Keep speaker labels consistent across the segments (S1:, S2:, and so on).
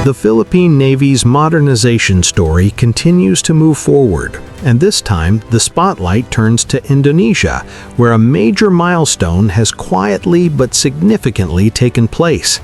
S1: The Philippine Navy's modernization story continues to move forward, and this time the spotlight turns to Indonesia, where a major milestone has quietly but significantly taken place.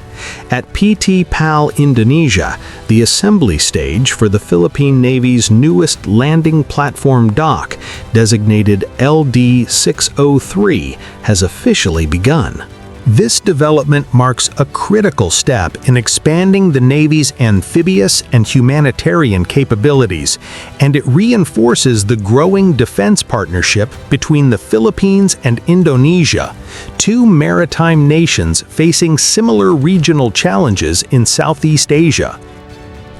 S1: At PT PAL Indonesia, the assembly stage for the Philippine Navy's newest landing platform dock, designated LD-603, has officially begun. This development marks a critical step in expanding the Navy's amphibious and humanitarian capabilities, and it reinforces the growing defense partnership between the Philippines and Indonesia, two maritime nations facing similar regional challenges in Southeast Asia.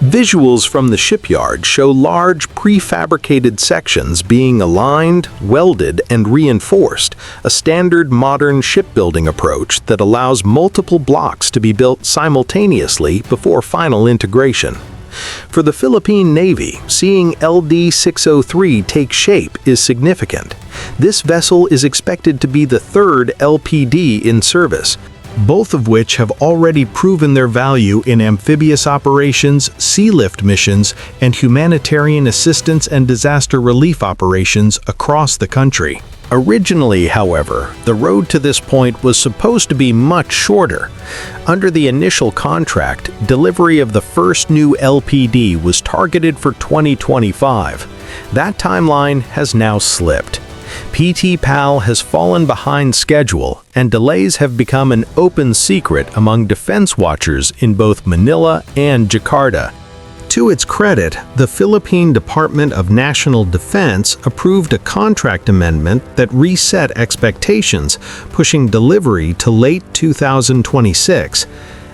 S1: Visuals from the shipyard show large prefabricated sections being aligned, welded, and reinforced, a standard modern shipbuilding approach that allows multiple blocks to be built simultaneously before final integration. For the Philippine Navy, seeing LD-603 take shape is significant. This vessel is expected to be the third LPD in service, both of which have already proven their value in amphibious operations, sea lift missions, and humanitarian assistance and disaster relief operations across the country. Originally, however, the road to this point was supposed to be much shorter. Under the initial contract, delivery of the first new LPD was targeted for 2025. That timeline has now slipped. PT PAL has fallen behind schedule, and delays have become an open secret among defense watchers in both Manila and Jakarta. To its credit, the Philippine Department of National Defense approved a contract amendment that reset expectations, pushing delivery to late 2026.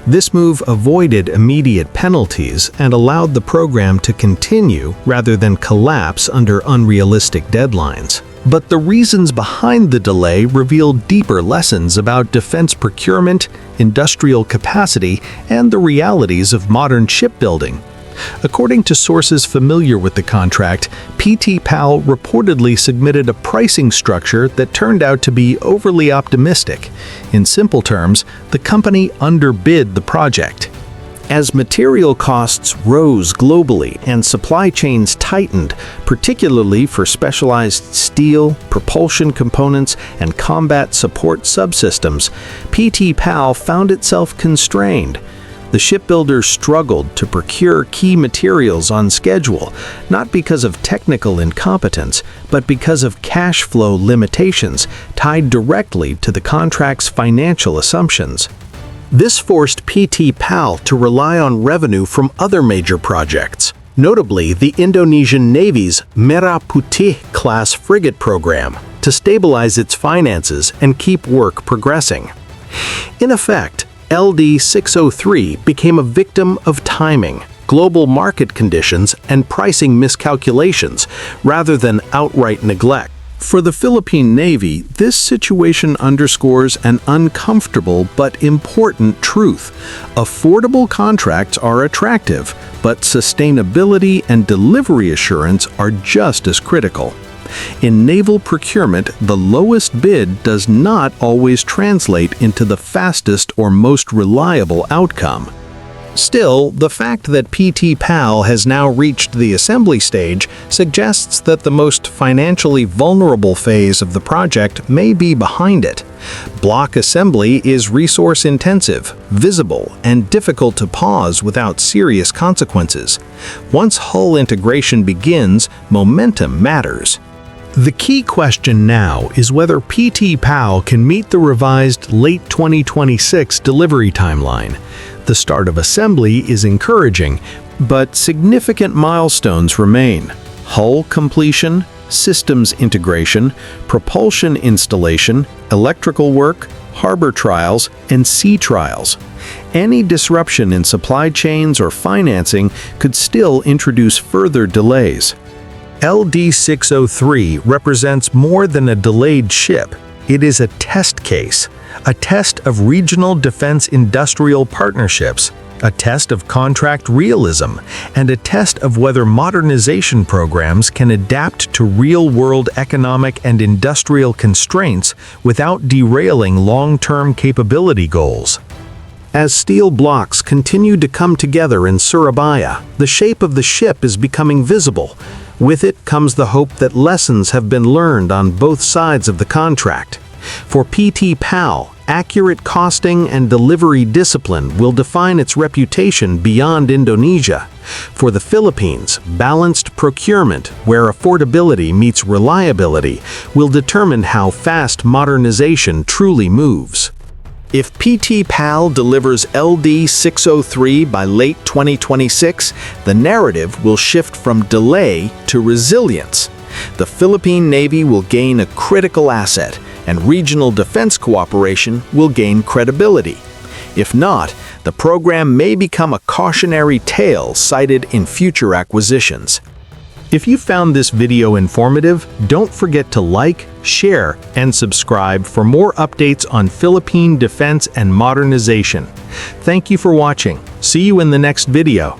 S1: This move avoided immediate penalties and allowed the program to continue rather than collapse under unrealistic deadlines. But the reasons behind the delay reveal deeper lessons about defense procurement, industrial capacity, and the realities of modern shipbuilding. According to sources familiar with the contract, PT PAL reportedly submitted a pricing structure that turned out to be overly optimistic. In simple terms, the company underbid the project. As material costs rose globally and supply chains tightened, particularly for specialized steel, propulsion components, and combat support subsystems, PT PAL found itself constrained. The shipbuilders struggled to procure key materials on schedule, not because of technical incompetence, but because of cash flow limitations tied directly to the contract's financial assumptions. This forced PT PAL to rely on revenue from other major projects, notably the Indonesian Navy's Merah Putih class frigate program, to stabilize its finances and keep work progressing. In effect, LD-603 became a victim of timing, global market conditions, and pricing miscalculations, rather than outright neglect. For the Philippine Navy, this situation underscores an uncomfortable but important truth. Affordable contracts are attractive, but sustainability and delivery assurance are just as critical. In naval procurement, the lowest bid does not always translate into the fastest or most reliable outcome. Still, the fact that PT PAL has now reached the assembly stage suggests that the most financially vulnerable phase of the project may be behind it. Block assembly is resource-intensive, visible, and difficult to pause without serious consequences. Once hull integration begins, momentum matters. The key question now is whether PT PAL can meet the revised late 2026 delivery timeline. The start of assembly is encouraging, but significant milestones remain: hull completion, systems integration, propulsion installation, electrical work, harbor trials, and sea trials. Any disruption in supply chains or financing could still introduce further delays. LD-603 represents more than a delayed ship. It is a test case, a test of regional defense industrial partnerships, a test of contract realism, and a test of whether modernization programs can adapt to real-world economic and industrial constraints without derailing long-term capability goals. As steel blocks continue to come together in Surabaya, the shape of the ship is becoming visible. With it comes the hope that lessons have been learned on both sides of the contract. For PT PAL, accurate costing and delivery discipline will define its reputation beyond Indonesia. For the Philippines, balanced procurement, where affordability meets reliability, will determine how fast modernization truly moves. If PT PAL delivers LD-603 by late 2026, the narrative will shift from delay to resilience. The Philippine Navy will gain a critical asset, and regional defense cooperation will gain credibility. If not, the program may become a cautionary tale cited in future acquisitions. If you found this video informative, don't forget to like, share, and subscribe for more updates on Philippine defense and modernization. Thank you for watching. See you in the next video.